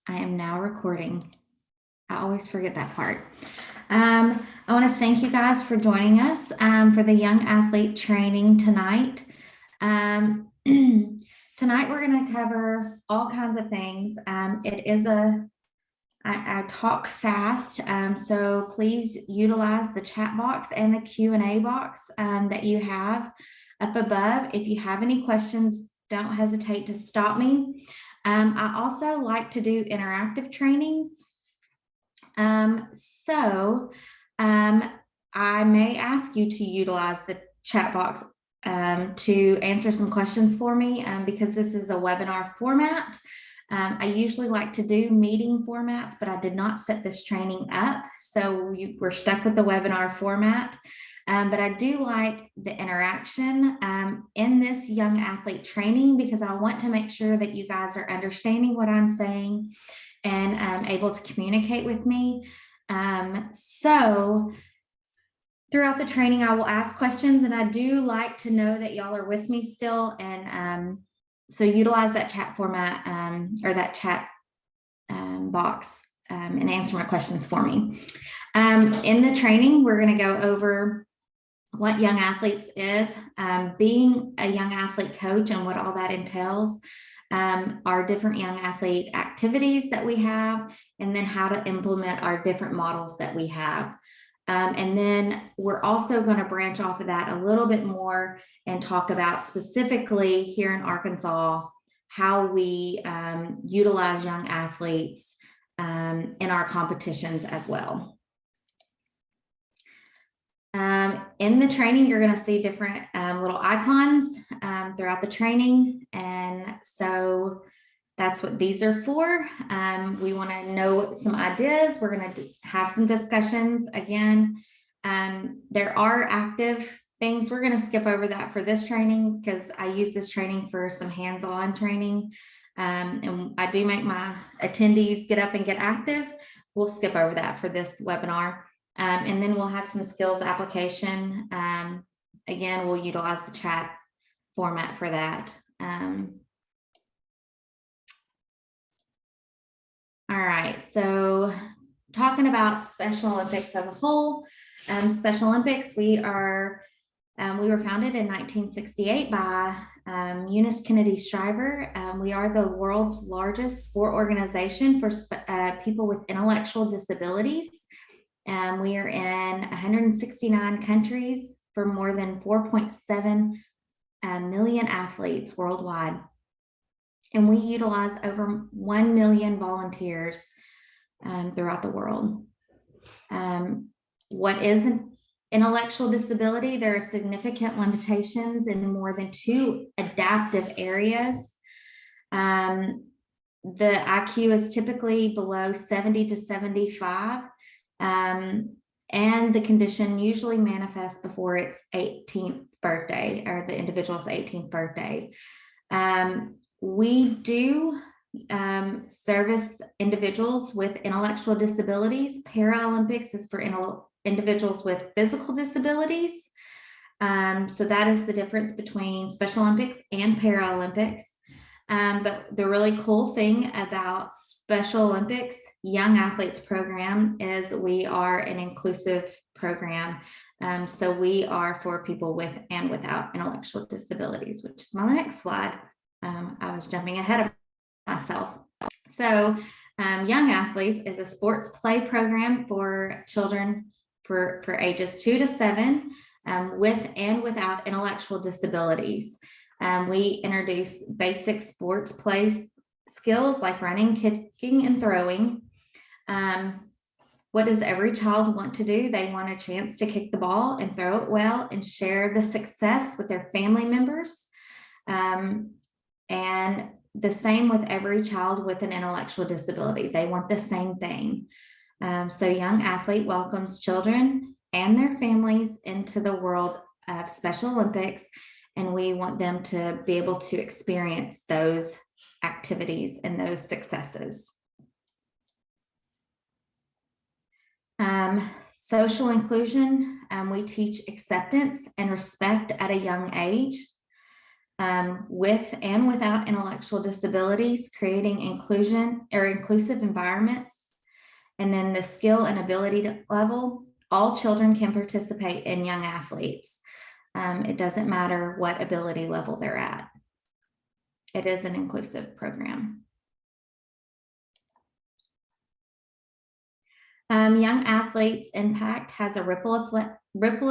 I am now recording. I always forget that part. I want to thank you guys for joining us for the Young Athlete Training tonight. Tonight we're going to cover all kinds of things. It is I talk fast, so please utilize the chat box and the Q&A box that you have up above. If you have any questions, don't hesitate to stop me. I also like to do interactive trainings. I may ask you to utilize the chat box to answer some questions for me because this is a webinar format. I usually like to do meeting formats, but I did not set this training up. So we're stuck with the webinar format. But I do like the interaction in this young athlete training because I want to make sure that you guys are understanding what I'm saying and able to communicate with me. So throughout the training, I will ask questions, and I do like to know that y'all are with me still. And so utilize that chat format or that chat box and answer my questions for me. In the training, we're going to go over what Young Athletes is, being a young athlete coach and what all that entails, our different young athlete activities that we have, and then how to implement our different models that we have. And then we're also going to branch off of that a little bit more and talk about specifically here in Arkansas, how we utilize young athletes in our competitions as well. In the training, you're going to see different little icons throughout the training. And so that's what these are for. We want to know some ideas. We're going to have some discussions again. There are active things. We're going to skip over that for this training because I use this training for some hands-on training. And I do make my attendees get up and get active. We'll skip over that for this webinar. And then we'll have some skills application. Again, we'll utilize the chat format for that. All right, so talking about Special Olympics as a whole, Special Olympics, we were founded in 1968 by Eunice Kennedy Shriver. We are the world's largest sport organization for people with intellectual disabilities. We are in 169 countries for more than 4.7 million athletes worldwide. And we utilize over 1 million volunteers throughout the world. What is an intellectual disability? There are significant limitations in more than 2 adaptive areas. The IQ is typically below 70 to 75. And the condition usually manifests before its 18th birthday or the individual's 18th birthday. We do service individuals with intellectual disabilities. Paralympics is for individuals with physical disabilities. So that is the difference between Special Olympics and Paralympics. But the really cool thing about Special Olympics Young Athletes program is we are an inclusive program. So we are for people with and without intellectual disabilities, which is my next slide. I was jumping ahead of myself. So Young Athletes is a sports play program for children for ages 2 to 7 with and without intellectual disabilities. We introduce basic sports play skills like running, kicking, and throwing. What does every child want to do? They want a chance to kick the ball and throw it well and share the success with their family members. And the same with every child with an intellectual disability. They want the same thing. So Young Athlete welcomes children and their families into the world of Special Olympics, and we want them to be able to experience those activities and those successes. Social inclusion, we teach acceptance and respect at a young age. with and without intellectual disabilities, creating inclusive environments. And then the skill and ability level, all children can participate in Young Athletes. It doesn't matter what ability level they're at. It is an inclusive program. Young Athletes Impact has a ripple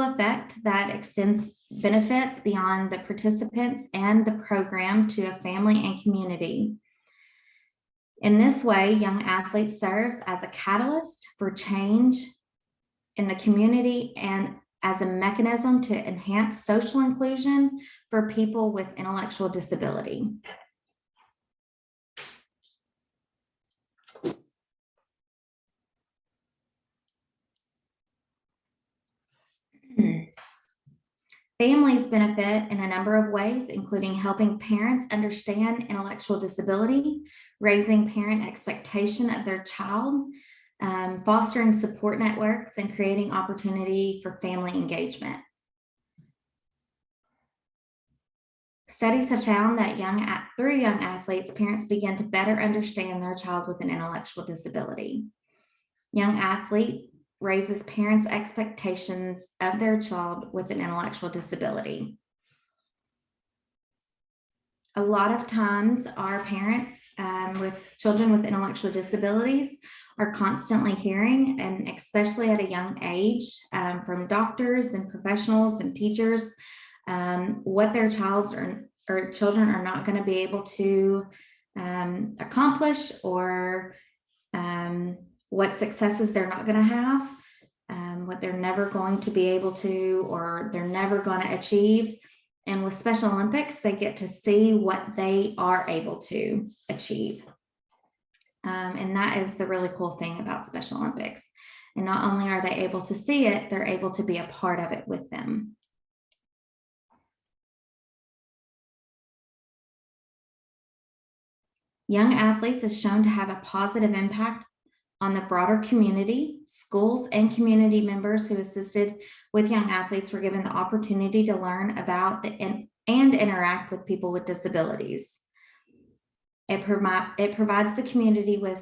effect that extends benefits beyond the participants and the program to a family and community. In this way, Young Athletes serves as a catalyst for change in the community and as a mechanism to enhance social inclusion for people with intellectual disability. Families benefit in a number of ways, including helping parents understand intellectual disability, raising parent expectation of their child, fostering support networks, and creating opportunity for family engagement. Studies have found that through Young Athletes, parents begin to better understand their child with an intellectual disability. Young Athlete raises parents' expectations of their child with an intellectual disability. A lot of times our parents with children with intellectual disabilities are constantly hearing, and especially at a young age, from doctors and professionals and teachers, what their children are not going to be able to accomplish, or what successes they're not going to have, what they're never going to be able to, or they're never going to achieve. And with Special Olympics, they get to see what they are able to achieve. And that is the really cool thing about Special Olympics. And not only are they able to see it, they're able to be a part of it with them. Young Athletes is shown to have a positive impact on the broader community. Schools and community members who assisted with Young Athletes were given the opportunity to learn about and interact with people with disabilities. It provides the community with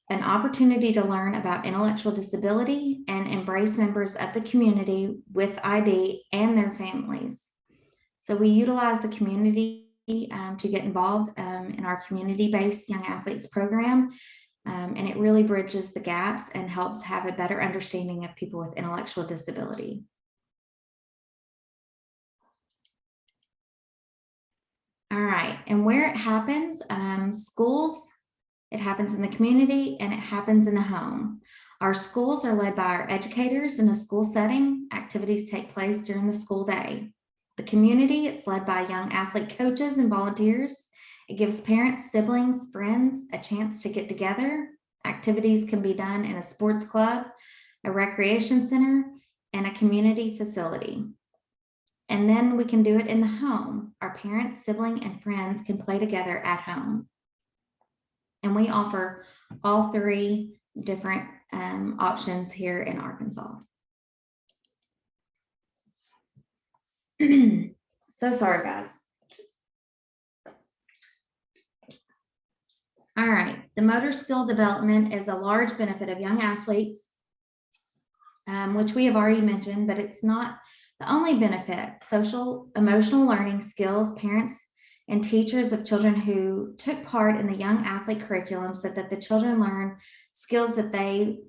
an opportunity to learn about intellectual disability and embrace members of the community with ID and their families. So we utilize the community to get involved in our community-based Young Athletes program. And it really bridges the gaps and helps have a better understanding of people with intellectual disability. All right, and where it happens, schools, it happens in the community, and it happens in the home. Our schools are led by our educators in a school setting. Activities take place during the school day. The community, it's led by Young Athlete coaches and volunteers. It gives parents, siblings, friends a chance to get together. Activities can be done in a sports club, a recreation center, and a community facility. And then we can do it in the home. Our parents, sibling, and friends can play together at home. And we offer all three different options here in Arkansas. So sorry, guys. All right, the motor skill development is a large benefit of Young Athletes, which we have already mentioned, but it's not the only benefit. Social, emotional learning skills, parents and teachers of children who took part in the Young Athlete curriculum said that the children learn skills that they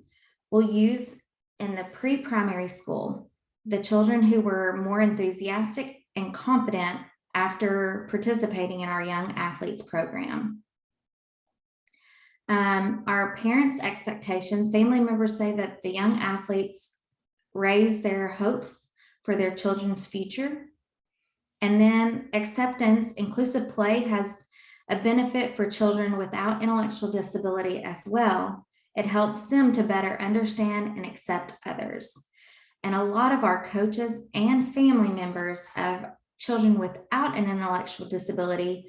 will use in the pre-primary school. The children who were more enthusiastic and confident after participating in our Young Athletes program. Our parents' expectations, family members say that the Young Athletes raise their hopes for their children's future. And then acceptance, inclusive play has a benefit for children without intellectual disability as well. It helps them to better understand and accept others. And a lot of our coaches and family members of children without an intellectual disability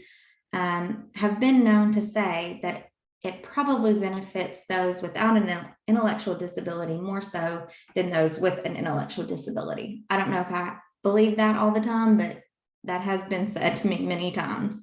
have been known to say that it probably benefits those without an intellectual disability more so than those with an intellectual disability. I don't know if I believe that all the time, but That has been said to me many times.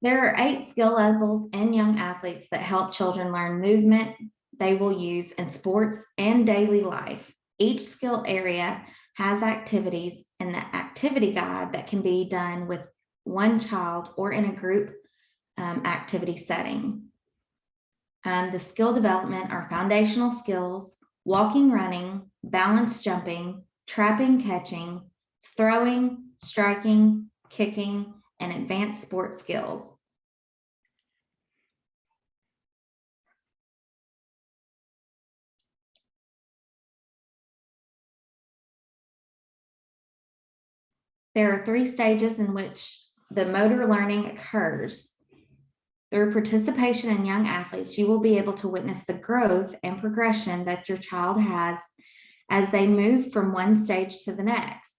There are 8 skill levels in young athletes that help children learn movement they will use in sports and daily life. Each skill area has activities in the activity guide that can be done with one child or in a group activity setting. The skill development are foundational skills, walking, running, balance jumping, trapping, catching, throwing, striking, kicking, and advanced sports skills. There are 3 stages in which the motor learning occurs. Through participation in young athletes, you will be able to witness the growth and progression that your child has as they move from one stage to the next.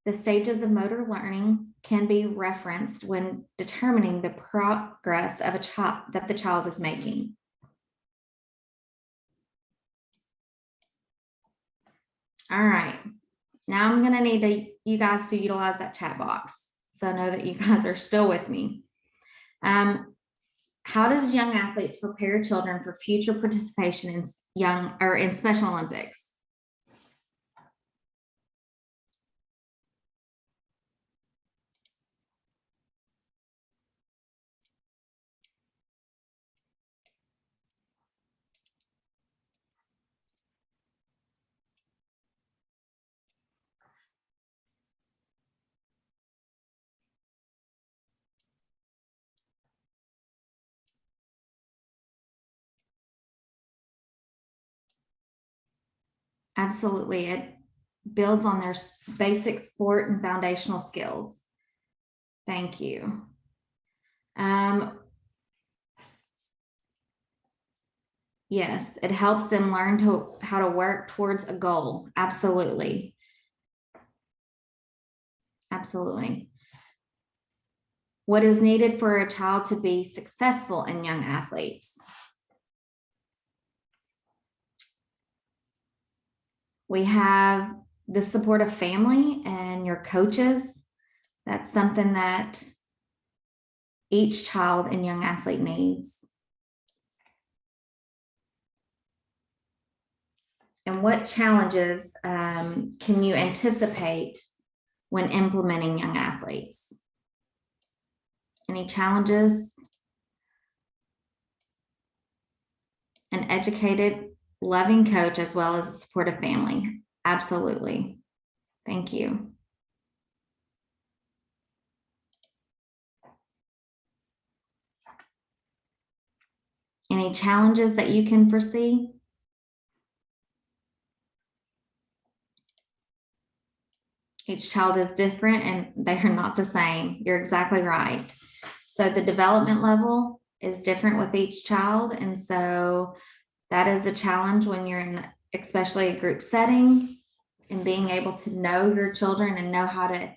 The stages of motor learning can be referenced when determining the progress of a child that the child is making. All right, now I'm going to need you guys to utilize that chat box, so I know that you guys are still with me. How does young athletes prepare children for future participation in Special Olympics? Absolutely. It builds on their basic sport and foundational skills. Thank you. Yes, it helps them learn how to work towards a goal. Absolutely. Absolutely. What is needed for a child to be successful in young athletes? We have the support of family and your coaches. That's something that each child and young athlete needs. And what challenges can you anticipate when implementing young athletes? Any challenges? An educated, loving coach, as well as a supportive family. Absolutely. Thank you. Any challenges that you can foresee? Each child is different and they are not the same. You're exactly right. So the development level is different with each child. And so that is a challenge when you're in, especially a group setting, and being able to know your children and know how to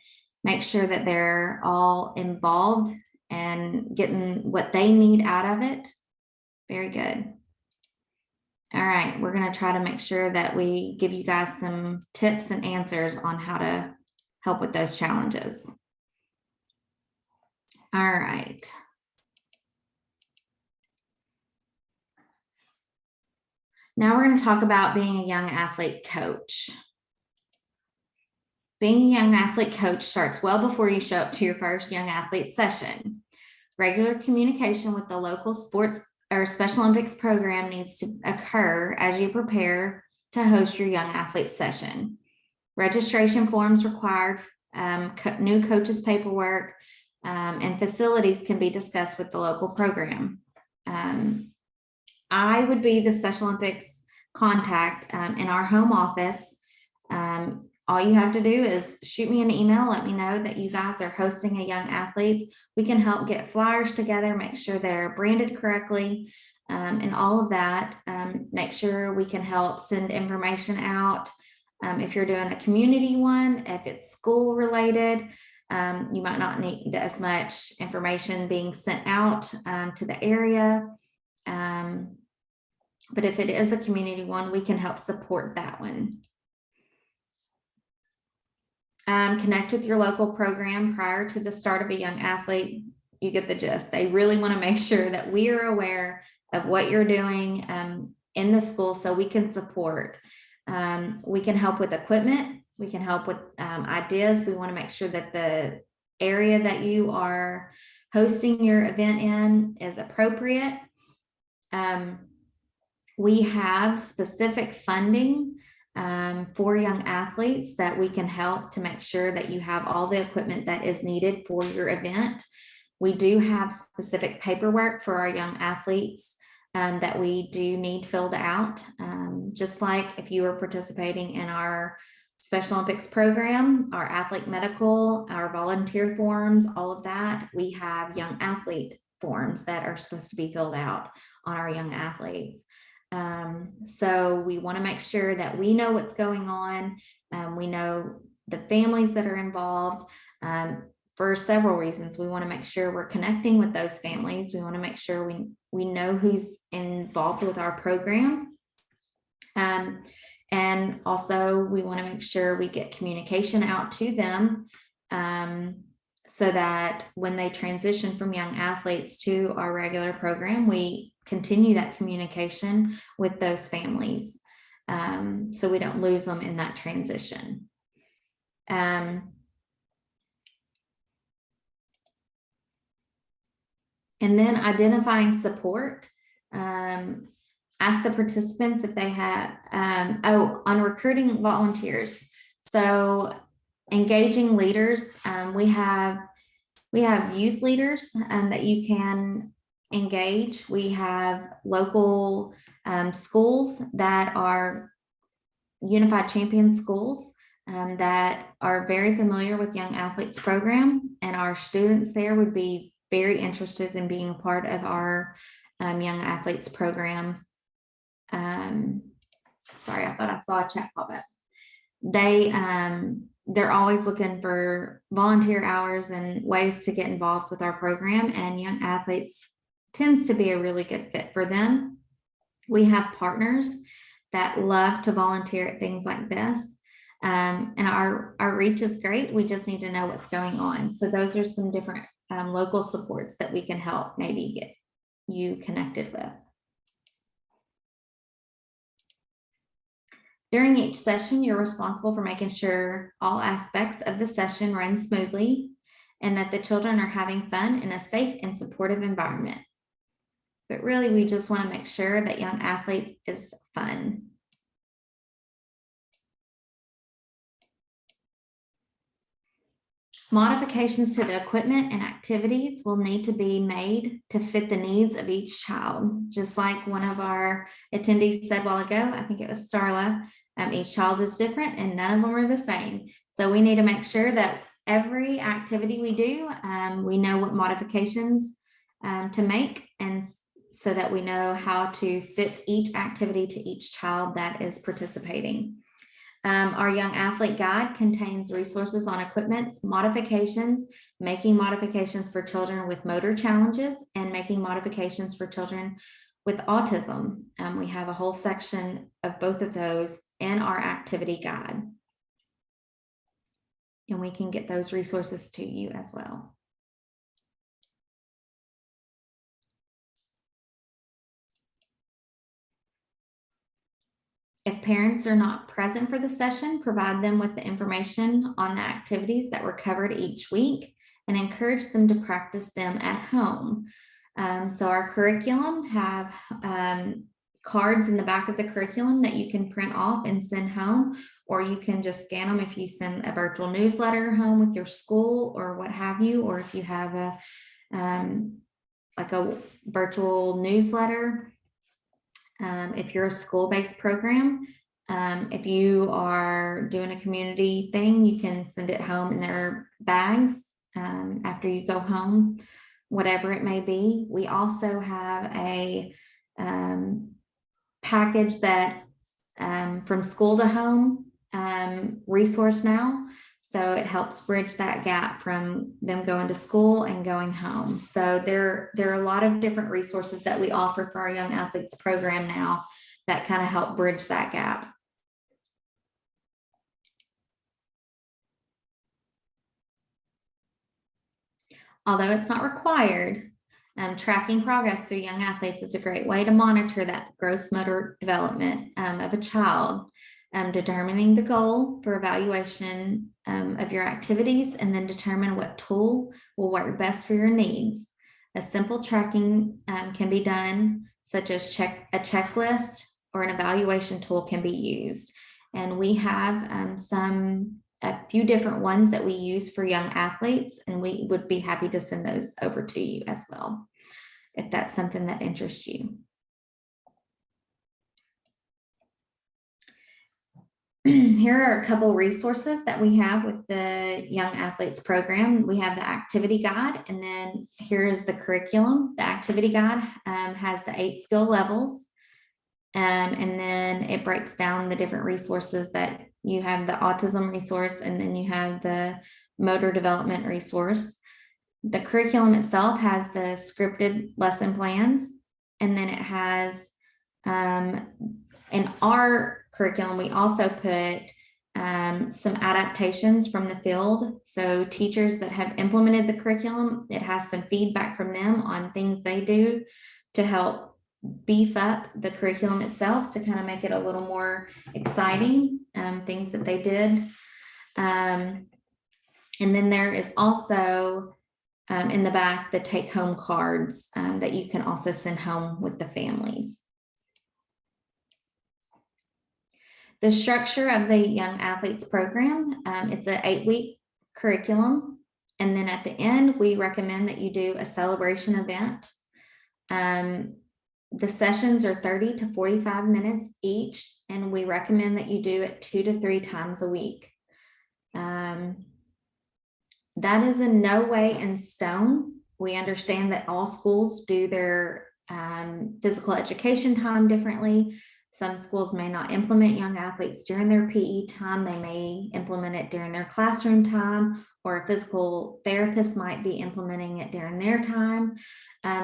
make sure that they're all involved and getting what they need out of it. Very good. All right, we're going to try to make sure that we give you guys some tips and answers on how to help with those challenges. All right. Now we're going to talk about being a young athlete coach. Being a young athlete coach starts well before you show up to your first young athlete session. Regular communication with the local sports or Special Olympics program needs to occur as you prepare to host your young athlete session. Registration forms required, new coaches paperwork, and facilities can be discussed with the local program. I would be the Special Olympics contact in our home office. All you have to do is shoot me an email, let me know that you guys are hosting a young athlete. We can help get flyers together, make sure they're branded correctly, and all of that. Make sure we can help send information out. If you're doing a community one, if it's school related, you might not need as much information being sent out to the area. But if it is a community one, we can help support that one. Connect with your local program prior to the start of a young athlete. You get the gist. They really want to make sure that we are aware of what you're doing in the school so we can support. We can help with equipment. We can help with ideas. We want to make sure that the area that you are hosting your event in is appropriate. We have specific funding for young athletes that we can help to make sure that you have all the equipment that is needed for your event. We do have specific paperwork for our young athletes that we do need filled out. Just like if you were participating in our Special Olympics program, our athlete medical, our volunteer forms, all of that, we have young athlete forms that are supposed to be filled out on our young athletes. So we want to make sure that we know what's going on. We know the families that are involved for several reasons. We want to make sure we're connecting with those families. We want to make sure we know who's involved with our program. And also we want to make sure we get communication out to them so that when they transition from young athletes to our regular program, we continue that communication with those families so we don't lose them in that transition. And then identifying support. Ask the participants if they have, on recruiting volunteers. So engaging leaders, we have youth leaders that you can engage. We have local schools that are Unified Champion schools that are very familiar with Young Athletes program, and our students there would be very interested in being a part of our Young Athletes program. Sorry, I thought I saw a chat pop up. They're always looking for volunteer hours and ways to get involved with our program, and Young Athletes tends to be a really good fit for them. We have partners that love to volunteer at things like this. And our reach is great. We just need to know what's going on. So those are some different local supports that we can help maybe get you connected with. During each session, you're responsible for making sure all aspects of the session run smoothly and that the children are having fun in a safe and supportive environment. But really, we just want to make sure that Young Athletes is fun. Modifications to the equipment and activities will need to be made to fit the needs of each child. Just like one of our attendees said a while ago, I think it was Starla, each child is different and none of them are the same. So we need to make sure that every activity we do, we know what modifications to make, and so that we know how to fit each activity to each child that is participating. Our Young Athlete Guide contains resources on equipment modifications, making modifications for children with motor challenges, and making modifications for children with autism. We have a whole section of both of those in our activity guide. And we can get those resources to you as well. If parents are not present for the session, provide them with the information on the activities that were covered each week and encourage them to practice them at home. So our curriculum have cards in the back of the curriculum that you can print off and send home, or you can just scan them if you send a virtual newsletter home with your school or what have you, or if you have a like a virtual newsletter. If you're a school-based program, if you are doing a community thing, you can send it home in their bags after you go home, whatever it may be. We also have a package that from school to home resource now. So it helps bridge that gap from them going to school and going home. So there are a lot of different resources that we offer for our Young Athletes program now that kind of help bridge that gap. Although it's not required, tracking progress through young athletes is a great way to monitor that gross motor development of a child, determining the goal for evaluation of your activities, and then determine what tool will work best for your needs. A simple tracking can be done, such as a checklist or an evaluation tool can be used. And we have a few different ones that we use for young athletes, and we would be happy to send those over to you as well, if that's something that interests you. Here are a couple resources that we have with the Young Athletes program. We have the activity guide, and then here is the curriculum. The activity guide has the 8 skill levels, and then it breaks down the different resources that you have: the autism resource, and then you have the motor development resource. The curriculum itself has the scripted lesson plans, and then it has, in our curriculum, we also put some adaptations from the field. So teachers that have implemented the curriculum, it has some feedback from them on things they do to help beef up the curriculum itself, to kind of make it a little more exciting, things that they did. And then there is also in the back the take-home cards that you can also send home with the families. The structure of the Young Athletes program, it's an 8-week curriculum. And then at the end, we recommend that you do a celebration event. The sessions are 30 to 45 minutes each, and we recommend that you do it 2 to 3 times a week. That is in no way in stone. We understand that all schools do their physical education time differently. Some schools may not implement young athletes during their PE time. They may implement it during their classroom time, or a physical therapist might be implementing it during their time.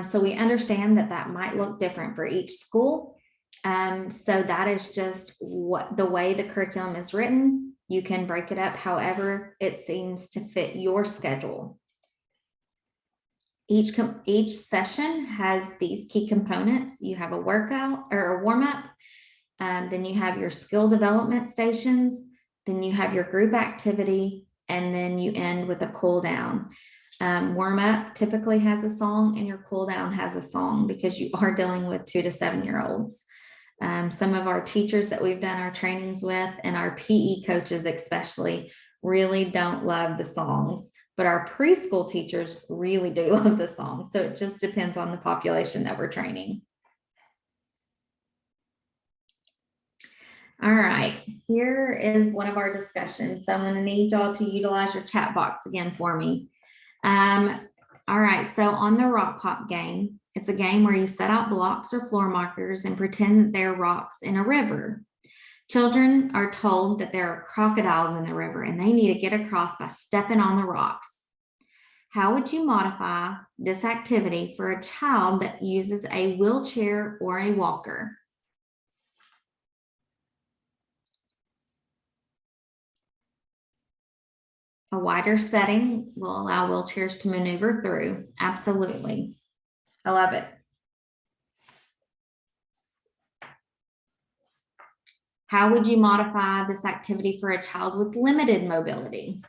So we understand that that might look different for each school. So that is just what the way the curriculum is written. You can break it up however it seems to fit your schedule. Each session has these key components. You have a workout or a warm-up, then you have your skill development stations, then you have your group activity, and then you end with a cool down. Warm-up typically has a song, and your cool down has a song, because you are dealing with 2 to 7-year-olds. Some of our teachers that we've done our trainings with, and our PE coaches especially, really don't love the songs, but our preschool teachers really do love the songs. So it just depends on the population that we're training. All right, here is one of our discussions. So I'm going to need y'all to utilize your chat box again for me. All right, so on the rock hop game, it's a game where you set out blocks or floor markers and pretend that they're rocks in a river. Children are told that there are crocodiles in the river and they need to get across by stepping on the rocks. How would you modify this activity for a child that uses a wheelchair or a walker? A wider setting will allow wheelchairs to maneuver through. Absolutely. I love it. How would you modify this activity for a child with limited mobility?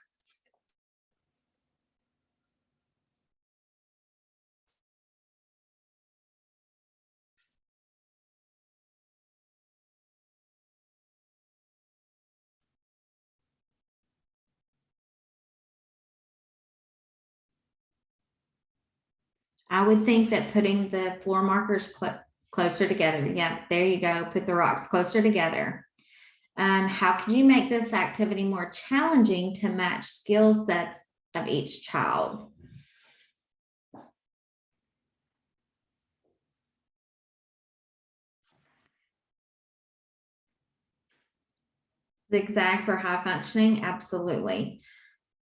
I would think that putting the floor markers closer together. Yeah, there you go. Put the rocks closer together. How could you make this activity more challenging to match skill sets of each child? Zigzag for high functioning? Absolutely.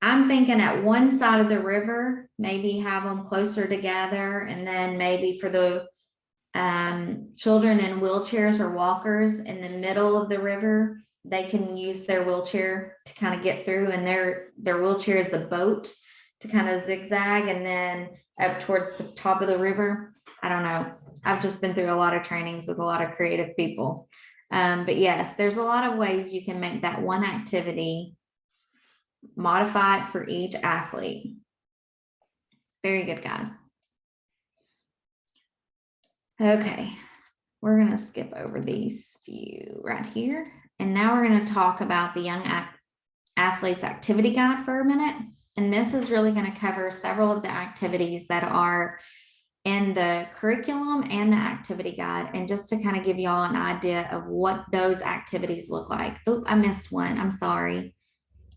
I'm thinking at one side of the river, maybe have them closer together, and then maybe for the children in wheelchairs or walkers in the middle of the river, they can use their wheelchair to kind of get through, and their wheelchair is a boat, to kind of zigzag and then up towards the top of the river. I don't know. I've just been through a lot of trainings with a lot of creative people. But yes, there's a lot of ways you can make that one activity modified for each athlete. Very good, guys. Okay, we're going to skip over these few right here. And now we're going to talk about the Young Athletes Activity Guide for a minute. And this is really going to cover several of the activities that are in the curriculum and the activity guide. And just to kind of give y'all an idea of what those activities look like. Oh, I missed one. I'm sorry.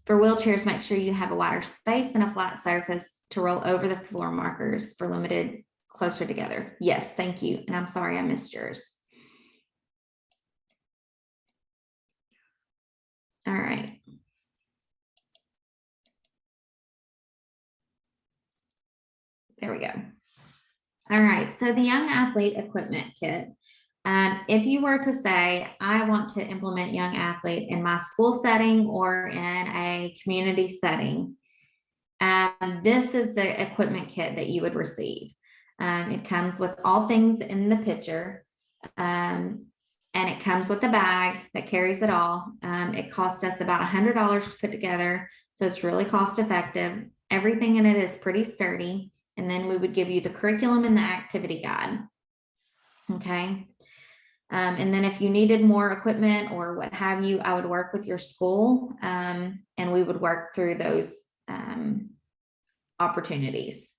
For wheelchairs, make sure you have a wider space and a flat surface to roll over the floor markers for limited closer together. Yes, thank you. And I'm sorry I missed yours. All right. There we go. All right, so the Young Athlete Equipment Kit. If you were to say, I want to implement Young Athlete in my school setting or in a community setting, this is the equipment kit that you would receive. It comes with all things in the picture, and it comes with a bag that carries it all. It costs us about $100 to put together, so it's really cost effective. Everything in it is pretty sturdy. And then we would give you the curriculum and the activity guide. Okay. And then if you needed more equipment or what have you, I would work with your school, and we would work through those opportunities.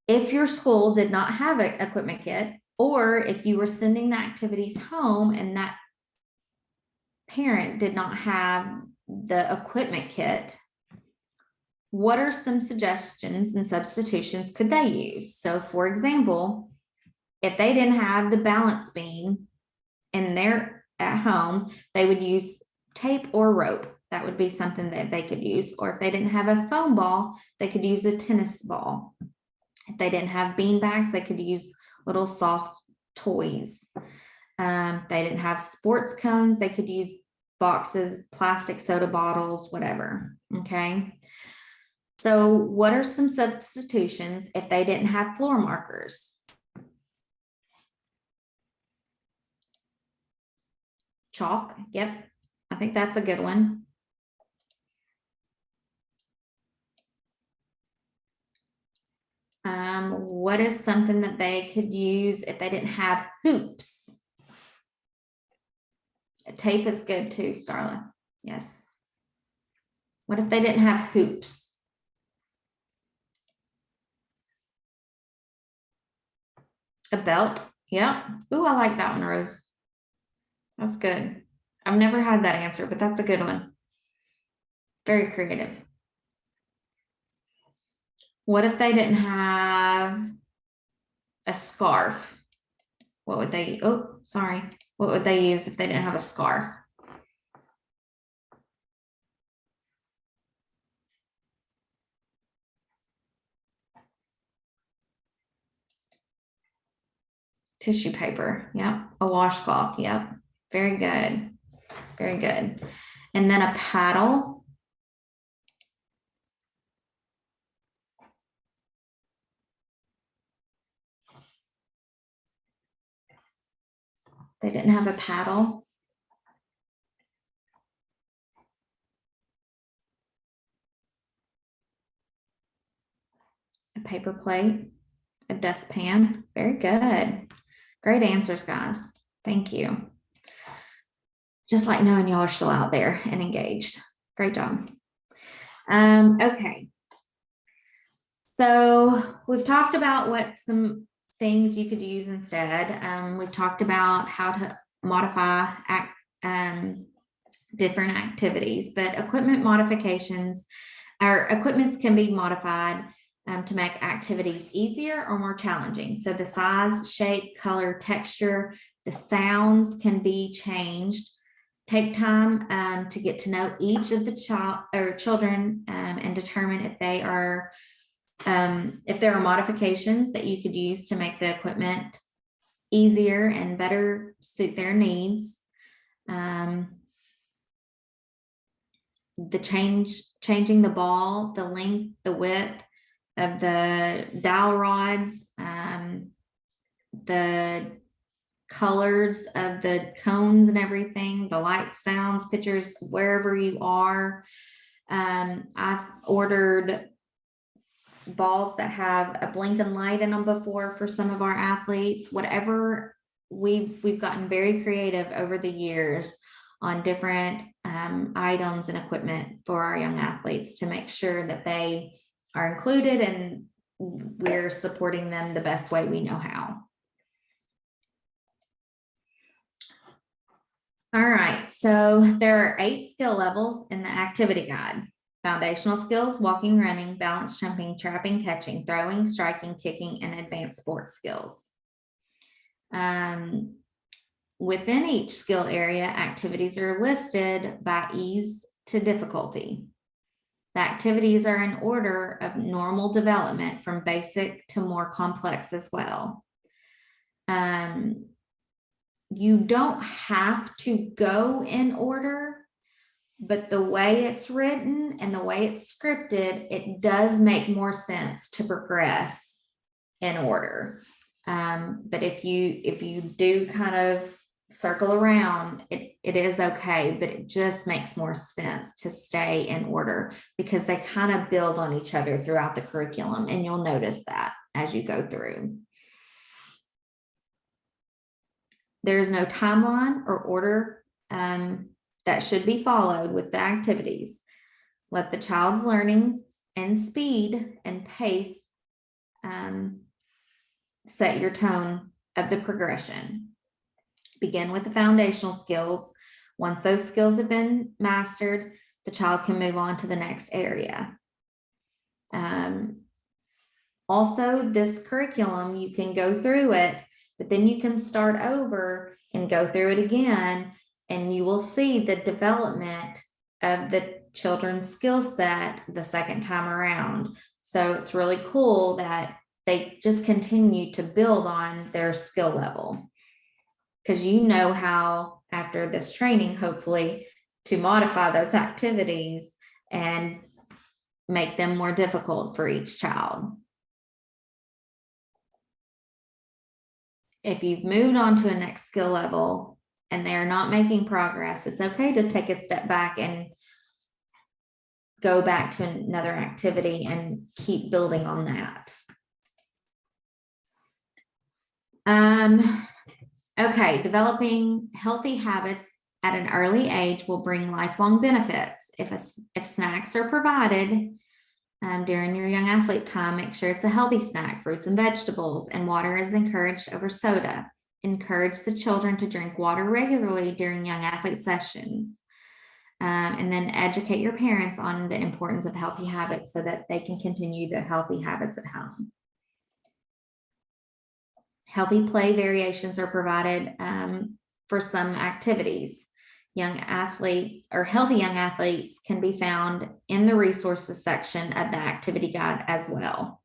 If your school did not have an equipment kit, or if you were sending the activities home and that parent did not have the equipment kit, what are some suggestions and substitutions could they use? So for example, if they didn't have the balance beam and they're at home, they would use tape or rope. That would be something that they could use. Or if they didn't have a foam ball, they could use a tennis ball. If they didn't have bean bags, they could use little soft toys. If they didn't have sports cones, they could use boxes, plastic soda bottles, whatever. Okay. So what are some substitutions if they didn't have floor markers? Chalk, yep. I think that's a good one. What is something that they could use if they didn't have hoops? Tape is good too, Starla. Yes. What if they didn't have hoops? A belt. Yep. Ooh, I like that one, Rose. That's good. I've never had that answer, but that's a good one. Very creative. What if they didn't have a scarf? What would they, oh, sorry. What would they use if they didn't have a scarf? Tissue paper. Yep. A washcloth. Yep. Very good. Very good. And then a paddle. They didn't have a paddle. A paper plate, a dustpan. Very good. Great answers, guys. Thank you. Just like knowing y'all are still out there and engaged. Great job. Okay. So we've talked about what some things you could use instead. We've talked about how to modify different activities, but equipment modifications or equipments can be modified to make activities easier or more challenging. So the size, shape, color, texture, the sounds can be changed. Take time to get to know each of the children and determine if they are if there are modifications that you could use to make the equipment easier and better suit their needs. changing the ball, the length, the width of the dowel rods, the colors of the cones and everything, the light, sounds, pictures, wherever you are. I've ordered balls that have a blinking light in them before for some of our athletes. Whatever, we've gotten very creative over the years on different items and equipment for our young athletes to make sure that they are included and we're supporting them the best way we know how. All right, so there are 8 skill levels in the activity guide. Foundational skills: walking, running, balance, jumping, trapping, catching, throwing, striking, kicking, and advanced sports skills. Within each skill area, activities are listed by ease to difficulty. The activities are in order of normal development from basic to more complex as well. You don't have to go in order, but the way it's written and the way it's scripted, it does make more sense to progress in order. But if you do kind of circle around, it is okay, but it just makes more sense to stay in order because they kind of build on each other throughout the curriculum, and you'll notice that as you go through. There's no timeline or order that should be followed with the activities. Let the child's learning and speed and pace set your tone of the progression. Begin with the foundational skills. Once those skills have been mastered, the child can move on to the next area. Also, this curriculum, you can go through it, but then you can start over and go through it again, and you will see the development of the children's skill set the second time around. So it's really cool that they just continue to build on their skill level, because you know how, after this training, hopefully, to modify those activities and make them more difficult for each child. If you've moved on to a next skill level and they're not making progress, it's okay to take a step back and go back to another activity and keep building on that. Okay, developing healthy habits at an early age will bring lifelong benefits. If snacks are provided during your young athlete time, make sure it's a healthy snack, fruits and vegetables, and water is encouraged over soda. Encourage the children to drink water regularly during young athlete sessions. And then educate your parents on the importance of healthy habits so that they can continue the healthy habits at home. Healthy play variations are provided for some activities. Young athletes, or healthy young athletes, can be found in the resources section of the activity guide as well.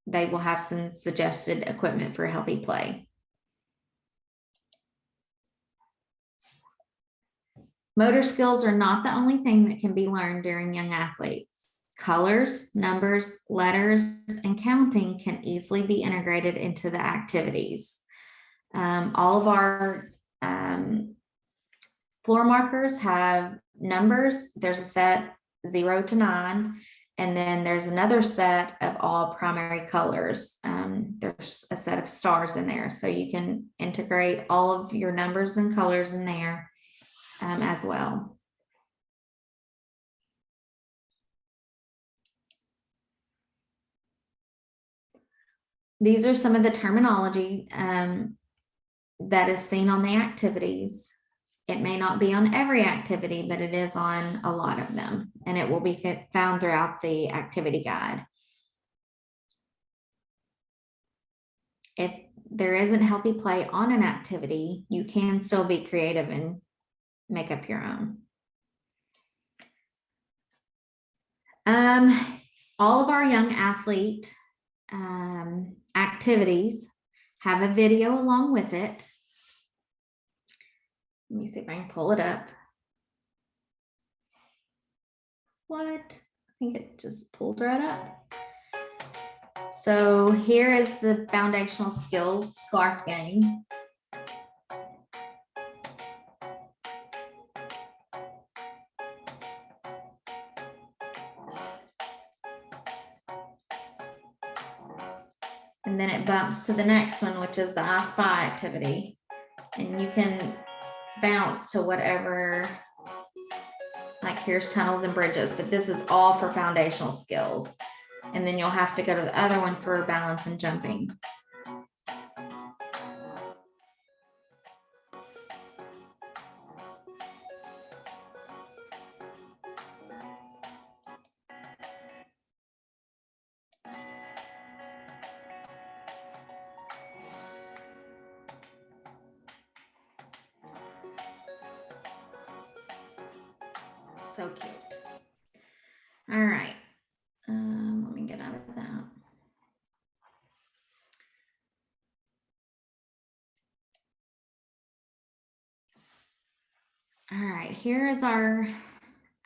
They will have some suggested equipment for healthy play. Motor skills are not the only thing that can be learned during young athletes. Colors, numbers, letters, and counting can easily be integrated into the activities. All of our floor markers have numbers. There's a set 0 to 9, and then there's another set of all primary colors. There's a set of stars in there, so you can integrate all of your numbers and colors in there as well. These are some of the terminology that is seen on the activities. It may not be on every activity, but it is on a lot of them, and it will be found throughout the activity guide. If there isn't healthy play on an activity, you can still be creative and make up your own. All of our young athlete activities have a video along with it. Let me see if I can pull it up. What? I think it just pulled right up. So here is the foundational skills scarf game. And then it bumps to the next one, which is the I Spy activity. And you can bounce to whatever, like here's tunnels and bridges, but this is all for foundational skills. And then you'll have to go to the other one for balance and jumping. So cute. All right. Let me get out of that. All right, here is our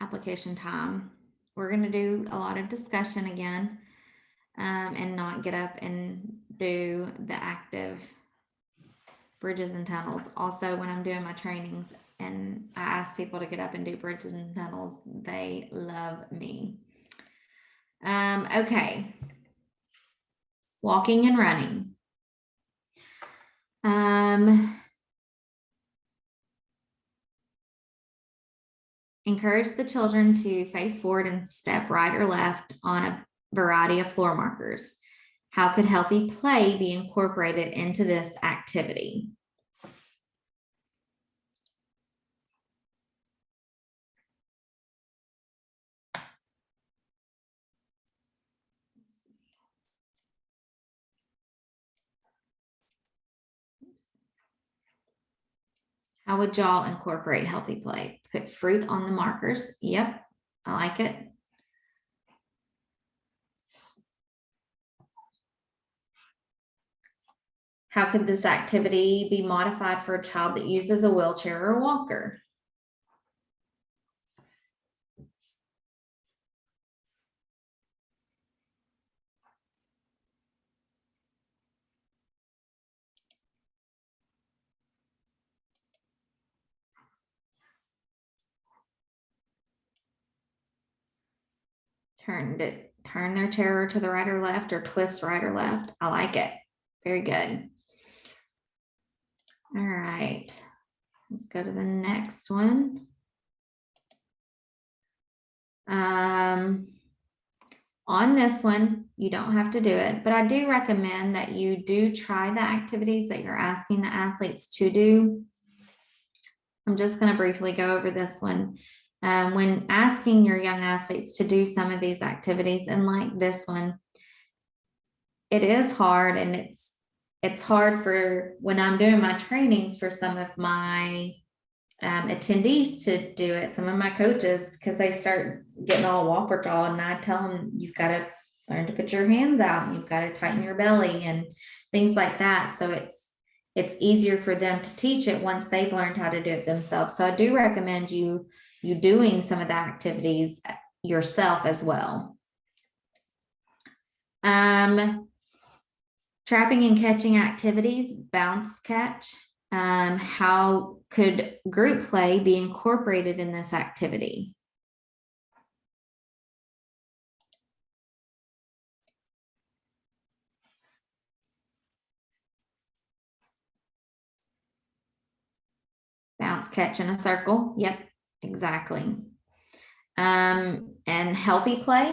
application time. We're going to do a lot of discussion again, and not get up and do the active bridges and tunnels. Also, when I'm doing my trainings and I ask people to get up and do bridges and tunnels, they love me. Okay. Walking and running. Encourage the children to face forward and step right or left on a variety of floor markers. How could healthy play be incorporated into this activity? How would y'all incorporate healthy play? Put fruit on the markers. Yep, I like it. How could this activity be modified for a child that uses a wheelchair or walker? Turn their chair to the right or left, or twist right or left. I like it. Very good. All right, let's go to the next one. On this one, you don't have to do it, but I do recommend that you do try the activities that you're asking the athletes to do. I'm just going to briefly go over this one. When asking your young athletes to do some of these activities, and like this one, it is hard, and it's hard for when I'm doing my trainings for some of my attendees to do it, some of my coaches, because they start getting all whopper jaw, and I tell them you've got to learn to put your hands out, and you've got to tighten your belly and things like that. So it's easier for them to teach it once they've learned how to do it themselves. So I do recommend you doing some of the activities yourself as well. Trapping and catching activities, bounce catch. How could group play be incorporated in this activity? Bounce, catch in a circle. Yep, exactly. And healthy play.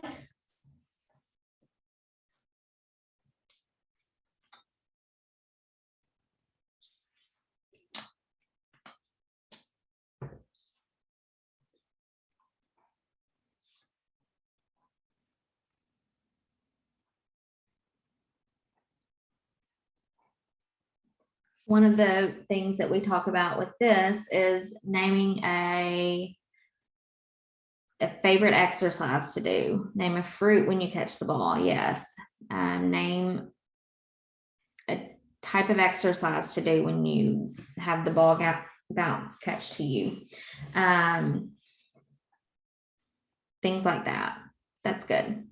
One of the things that we talk about with this is naming a favorite exercise to do. Name a fruit when you catch the ball. Yes. Name a type of exercise to do when you have the ball bounce catch to you. things like that. That's good.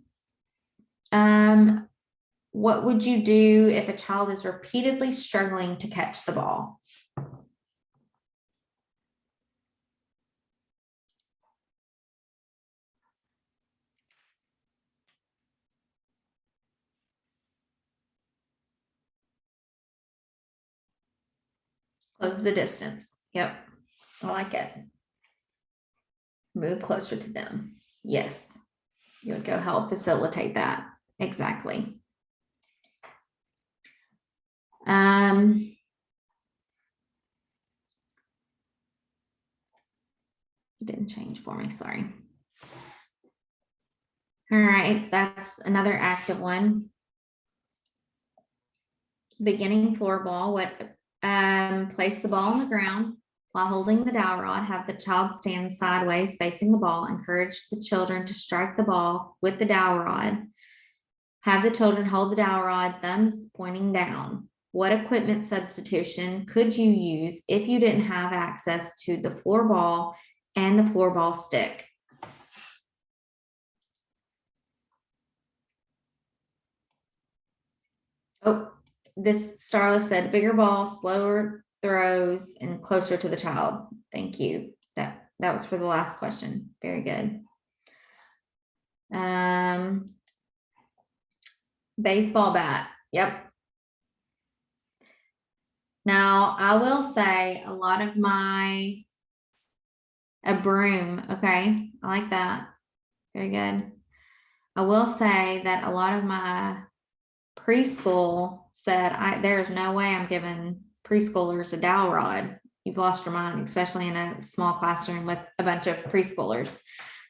What would you do if a child is repeatedly struggling to catch the ball? Close the distance. Yep. I like it. Move closer to them. Yes. You would go help facilitate that. Exactly. It didn't change for me, sorry. All right, that's another active one. Beginning floor ball, place the ball on the ground while holding the dowel rod. Have the child stand sideways facing the ball. Encourage the children to strike the ball with the dowel rod. Have the children hold the dowel rod, thumbs pointing down. What equipment substitution could you use if you didn't have access to the floor ball and the floor ball stick? Oh, this Starla said bigger ball, slower throws, and closer to the child. Thank you. That was for the last question. Very good. Baseball bat. Yep. Now I will say a broom. Okay. I like that. Very good. I will say that a lot of my preschool said, there's no way I'm giving preschoolers a dowel rod. You've lost your mind, especially in a small classroom with a bunch of preschoolers.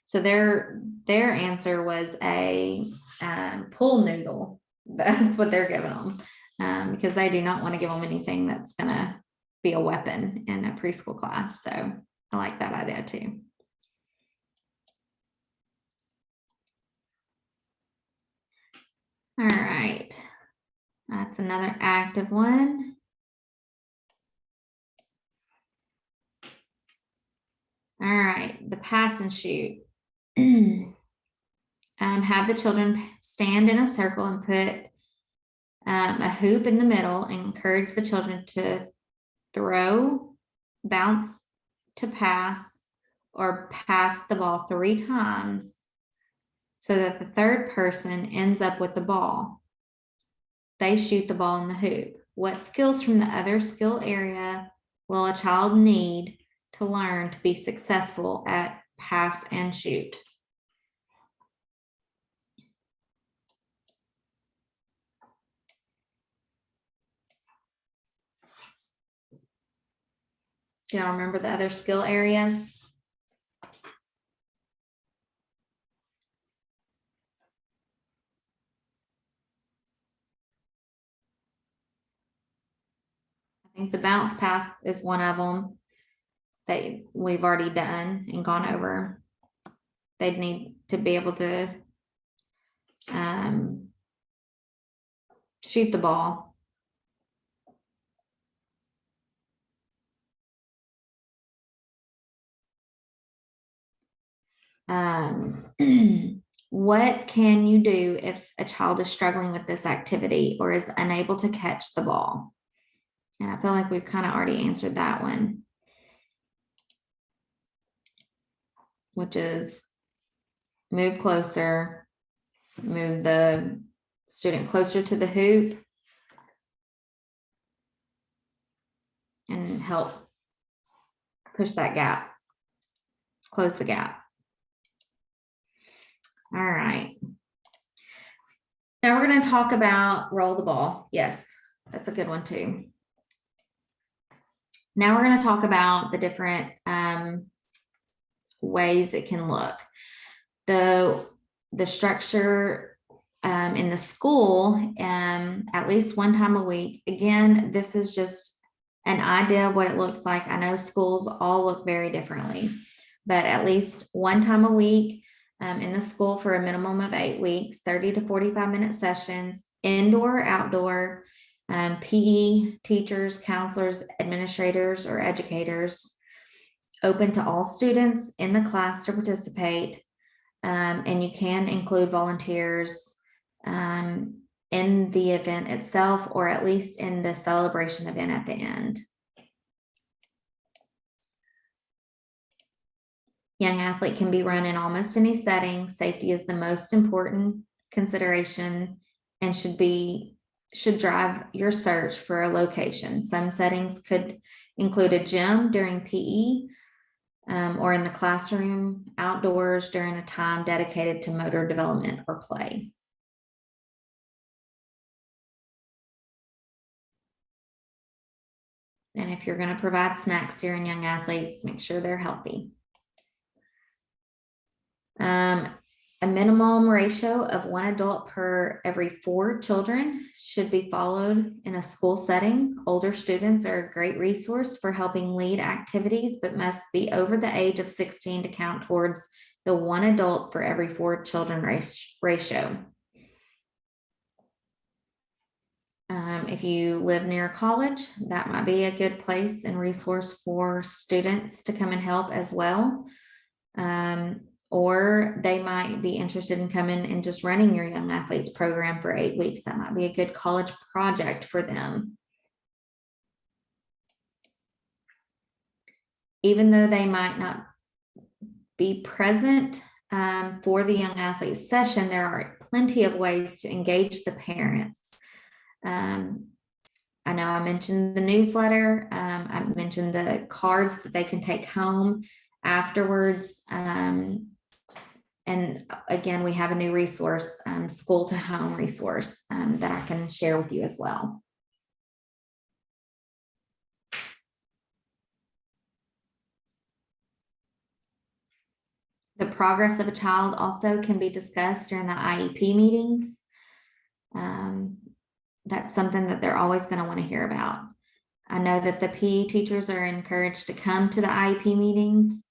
So their answer was a pool noodle. That's what they're giving them, because they do not want to give them anything that's going to be a weapon in a preschool class. So I like that idea too. All right. That's another active one. All right, the pass and shoot. Have the children stand in a circle and put a hoop in the middle and encourage the children to throw, bounce to pass, or pass the ball 3 times so that the third person ends up with the ball. They shoot the ball in the hoop. What skills from the other skill area will a child need to learn to be successful at pass and shoot? Do y'all remember the other skill areas? I think the bounce pass is one of them that we've already done and gone over. They'd need to be able to shoot the ball. What can you do if a child is struggling with this activity or is unable to catch the ball? And I feel like we've kind of already answered that one, which is move closer, move the student closer to the hoop, and help push that gap, close the gap. All right. Now we're going to talk about roll the ball. Yes, that's a good one too. Now we're going to talk about the different ways it can look. The structure in the school, at least one time a week. Again, this is just an idea of what it looks like. I know schools all look very differently, but at least one time a week in the school for a minimum of 8 weeks, 30 to 45-minute sessions, indoor, outdoor, PE teachers, counselors, administrators, or educators, open to all students in the class to participate. and you can include volunteers in the event itself, or at least in the celebration event at the end. Young athlete can be run in almost any setting. Safety is the most important consideration and should drive your search for a location. Some settings could include a gym during PE, or in the classroom, outdoors during a time dedicated to motor development or play. And if you're going to provide snacks during young athletes, make sure they're healthy. A minimum ratio of 1 adult per every 4 children should be followed in a school setting. Older students are a great resource for helping lead activities, but must be over the age of 16 to count towards the 1 adult for every 4 children ratio. If you live near college, that might be a good place and resource for students to come and help as well. Or they might be interested in coming and just running your young athletes program for 8 weeks. That might be a good college project for them. Even though they might not be present for the young athlete session, there are plenty of ways to engage the parents. I know I mentioned the newsletter. I mentioned the cards that they can take home afterwards. And again, we have a new resource, school to home resource that I can share with you as well. The progress of a child also can be discussed during the IEP meetings. That's something that they're always going to want to hear about. I know that the PE teachers are encouraged to come to the IEP meetings.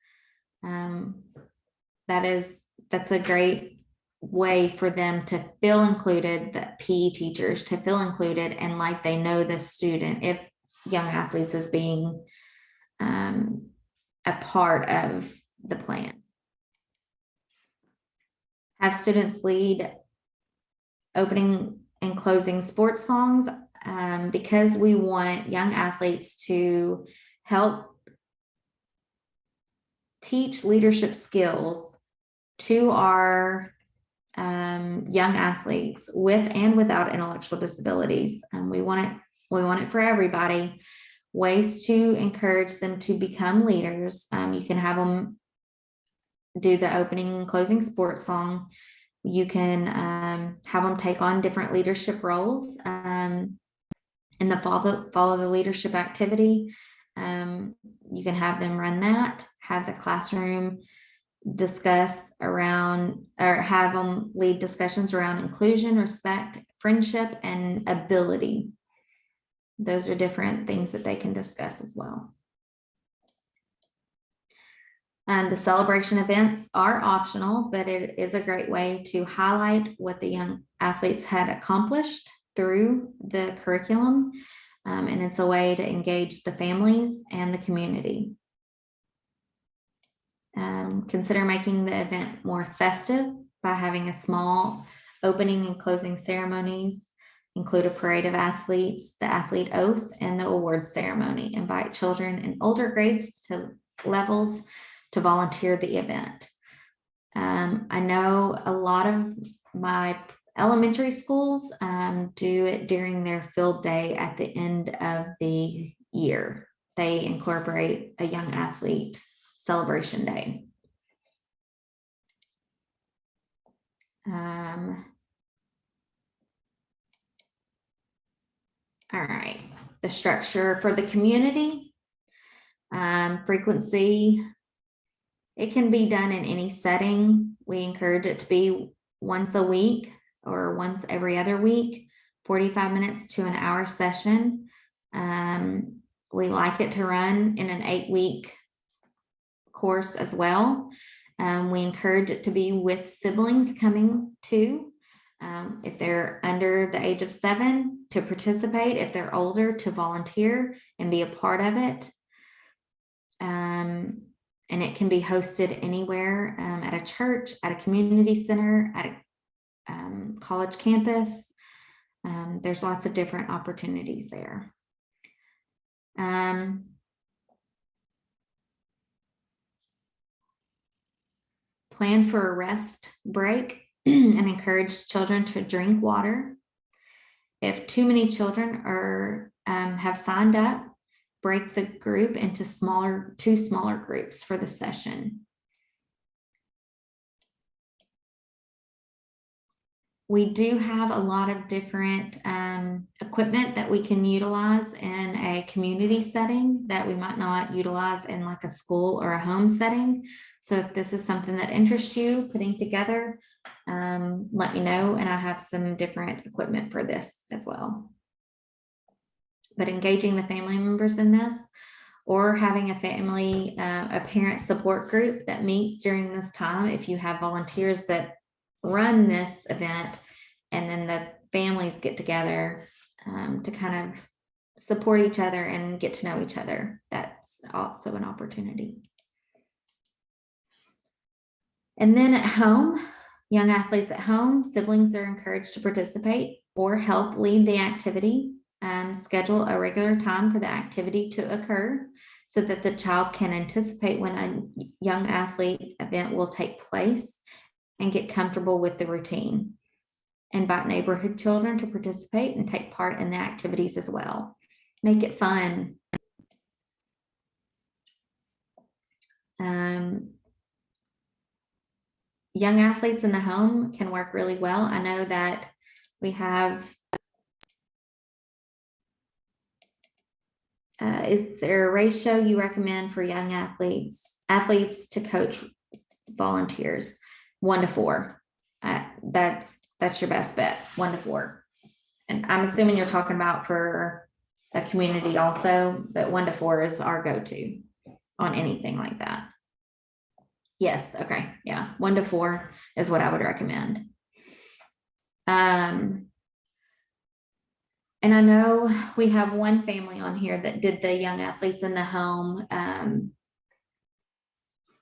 That's a great way for them to feel included, the PE teachers to feel included and like they know the student if young athletes is being a part of the plan. Have students lead opening and closing sports songs because we want young athletes to help teach leadership skills to our young athletes with and without intellectual disabilities. We want it for everybody. Ways to encourage them to become leaders. You can have them do the opening and closing sports song. You can have them take on different leadership roles in the follow the leadership activity. You can have them run that, have the classroom discuss around, or have them lead discussions around inclusion, respect, friendship, and ability. Those are different things that they can discuss as well. The celebration events are optional, but it is a great way to highlight what the young athletes had accomplished through the curriculum. And it's a way to engage the families and the community. Consider making the event more festive by having a small opening and closing ceremonies, include a parade of athletes, the athlete oath, and the award ceremony. Invite children in older grades to levels to volunteer the event. I know a lot of my elementary schools do it during their field day at the end of the year. They incorporate a young athlete celebration day. All right, the structure for the community, frequency, it can be done in any setting. We encourage it to be once a week or once every other week, 45 minutes to an hour session. We like it to run in an 8-week course as well. We encourage it to be with siblings coming too. If they're under the age of 7, to participate. If they're older, to volunteer and be a part of it. And it can be hosted anywhere, at a church, at a community center, at a college campus. There's lots of different opportunities there. Plan for a rest break and encourage children to drink water. If too many children have signed up, break the group into two smaller groups for the session. We do have a lot of different equipment that we can utilize in a community setting that we might not utilize in like a school or a home setting. So if this is something that interests you putting together, let me know, and I have some different equipment for this as well. But engaging the family members in this, or having a parent support group that meets during this time, if you have volunteers that run this event, and then the families get together to kind of support each other and get to know each other. That's also an opportunity. And then at home, young athletes at home, siblings are encouraged to participate or help lead the activity. Schedule a regular time for the activity to occur so that the child can anticipate when a young athlete event will take place and get comfortable with the routine. Invite neighborhood children to participate and take part in the activities as well. Make it fun. Young athletes in the home can work really well. I know that we have, is there a ratio you recommend for young athletes to coach volunteers? 1 to 4. That's your best bet, 1 to 4. And I'm assuming you're talking about for a community also, but 1 to 4 is our go-to on anything like that. Yes, okay, yeah, 1 to 4 is what I would recommend. And I know we have one family on here that did the young athletes in the home,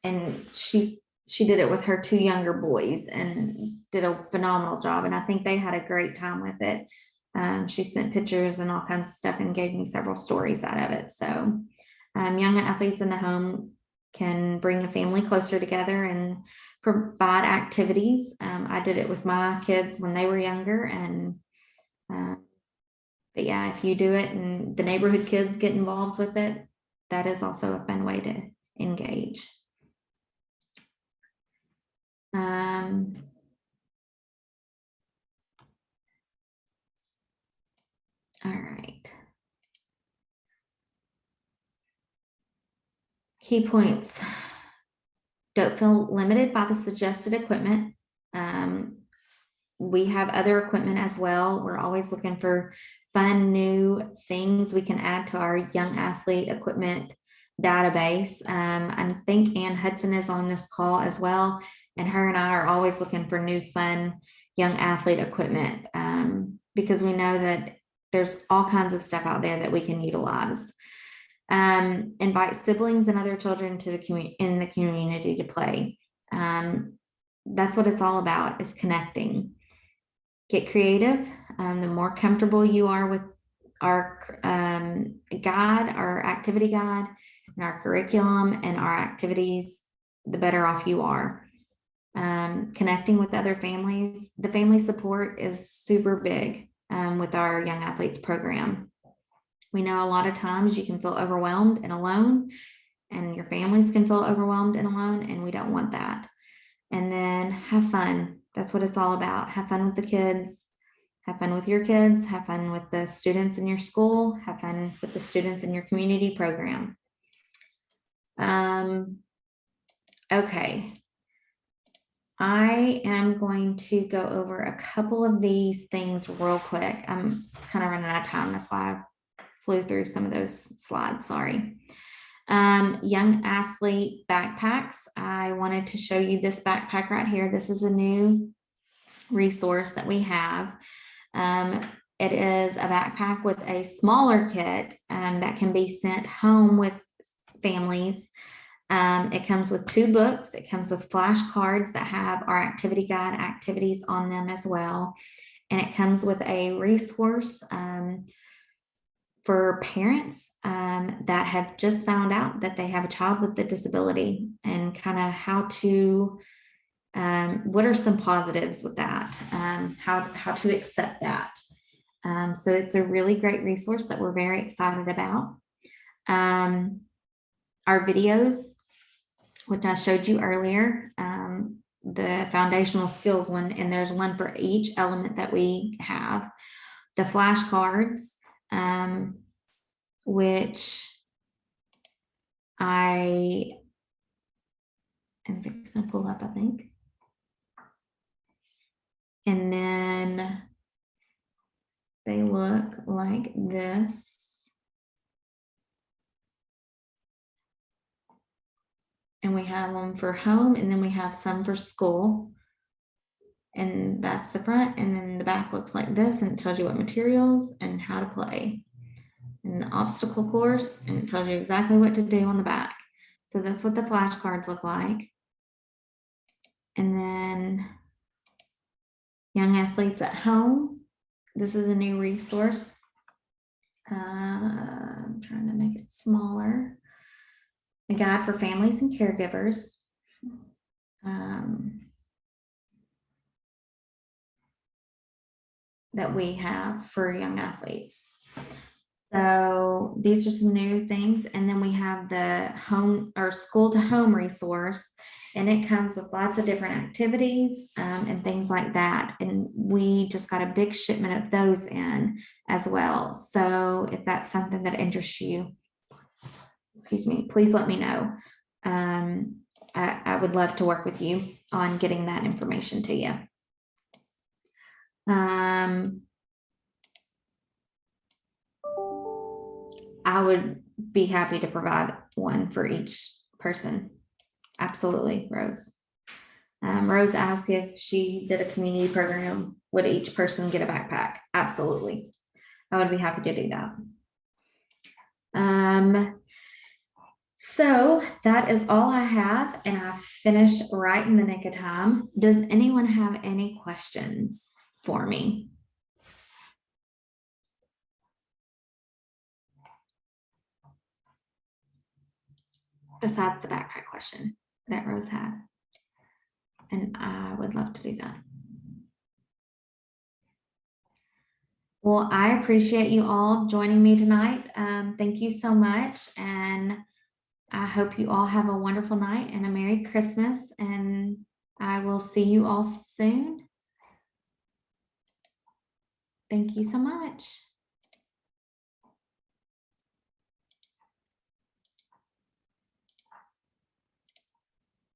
and she did it with her 2 younger boys and did a phenomenal job. And I think they had a great time with it. She sent pictures and all kinds of stuff and gave me several stories out of it. So young athletes in the home can bring a family closer together and provide activities. I did it with my kids when they were younger. And but yeah, if you do it and the neighborhood kids get involved with it, that is also a fun way to engage. All right. Key points. Don't feel limited by the suggested equipment. We have other equipment as well. We're always looking for fun new things we can add to our young athlete equipment database. I think Ann Hudson is on this call as well, and her and I are always looking for new fun young athlete equipment because we know that there's all kinds of stuff out there that we can utilize. Invite siblings and other children to in the community to play. That's what it's all about, is connecting. Get creative. The more comfortable you are with our guide, our activity guide, and our curriculum and our activities, the better off you are. Connecting with other families. The family support is super big with our Young Athletes program. We know a lot of times you can feel overwhelmed and alone, and your families can feel overwhelmed and alone, and we don't want that. And then have fun. That's what it's all about. Have fun with the kids. Have fun with your kids. Have fun with the students in your school. Have fun with the students in your community program. Okay. I am going to go over a couple of these things real quick. I'm kind of running out of time. That's why I flew through some of those slides, sorry. Young athlete backpacks. I wanted to show you this backpack right here. This is a new resource that we have. It is a backpack with a smaller kit that can be sent home with families. It comes with 2 books. It comes with flashcards that have our activity guide activities on them as well. And it comes with a resource for parents that have just found out that they have a child with a disability, and kind of how to, what are some positives with that, how to accept that. So it's a really great resource that we're very excited about. Our videos, which I showed you earlier, the foundational skills one, and there's one for each element that we have. The flashcards, which I am fixing to pull up, I think. And then they look like this. And we have them for home, and then we have some for school. And that's the front, and then the back looks like this, and it tells you what materials and how to play. And the obstacle course, and it tells you exactly what to do on the back. So that's what the flashcards look like. And then Young Athletes at Home. This is a new resource. I'm trying to make it smaller. A guide for families and caregivers. That we have for young athletes. So these are some new things. And then we have the home or school to home resource, and it comes with lots of different activities and things like that. And we just got a big shipment of those in as well. So if that's something that interests you, excuse me, please let me know. I would love to work with you on getting that information to you. I would be happy to provide one for each person. Absolutely, Rose. Rose asked if she did a community program, would each person get a backpack? Absolutely. I would be happy to do that. So that is all I have, and I finished right in the nick of time. Does anyone have any questions for me? Besides the backpack question that Rose had. And I would love to do that. Well, I appreciate you all joining me tonight. Thank you so much. And I hope you all have a wonderful night and a Merry Christmas. And I will see you all soon. Thank you so much.